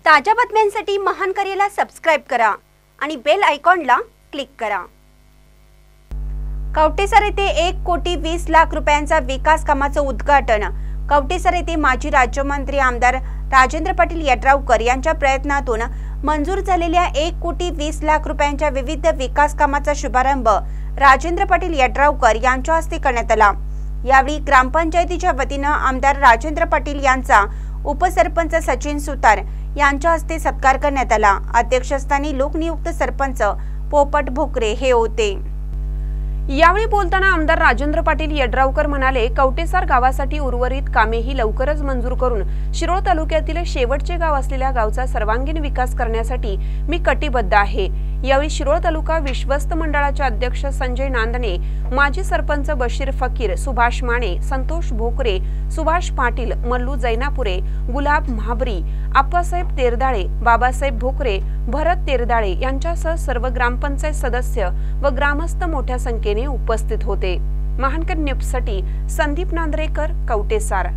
ताज्या बातम्यांसाठी महान करेला सबस्क्राइब करा आणि बेल आयकॉनला क्लिक करा। कवटेसर येथे 1,20,00,000 रुपयांचा विकास कामाचं उद्घाटन। कवटेसर येथे माजी राज्यमंत्री आमदार राजेंद्र पाटील यड्रावकर यांच्या प्रयत्नातून मंजूर झालेल्या 1,20,00,000 रुपयांच्या विविध विकास कामाचा शुभारंभ राजेंद्र पाटील यड्रावकर यांच्या हस्ते करण्यात आला। यावेळी ग्रामपंचायतीच्या वतीने आमदार राजेंद्र पाटील यांचा उपसरपंच सचिन सुतार यांच्या हस्ते सत्कार करण्यात आला। अध्यक्षस्थानी लोकनियुक्त सरपंच पोपट भोकरे हे होते। यावेळी बोलताना आमदार राजेंद्र पाटील यड्रावकर म्हणाले, कवटेसर गावासाठी उर्वरित कामेही लवकरच मंजूर करून शिरोळ तालुक्यातील शेवटचे गाव असलेल्या गावचा सर्वांगीण विकास करण्यासाठी मी कटिबद्ध आहे। यावेळी शिरोळ तालुका विश्वस्त मंडळाचे अध्यक्ष संजय नांदणे, माजी सरपंच बशीर फकीर, सुभाष माने, संतोष भोकरे, सुभाष पाटील, मल्लू जैनापुरे, गुलाब महाबरी, आप्पासाहेब तेरदाळे, बाबासाहेब भोकरे, भरत तेरदाळे यांच्यासह सर्व ग्रामपंचायत सदस्य व ग्रामस्थ मोठ्या संख्येने उपस्थित होते। महानकर न्यूजसाठी संदीप नांद्रेकर, कवटेसर।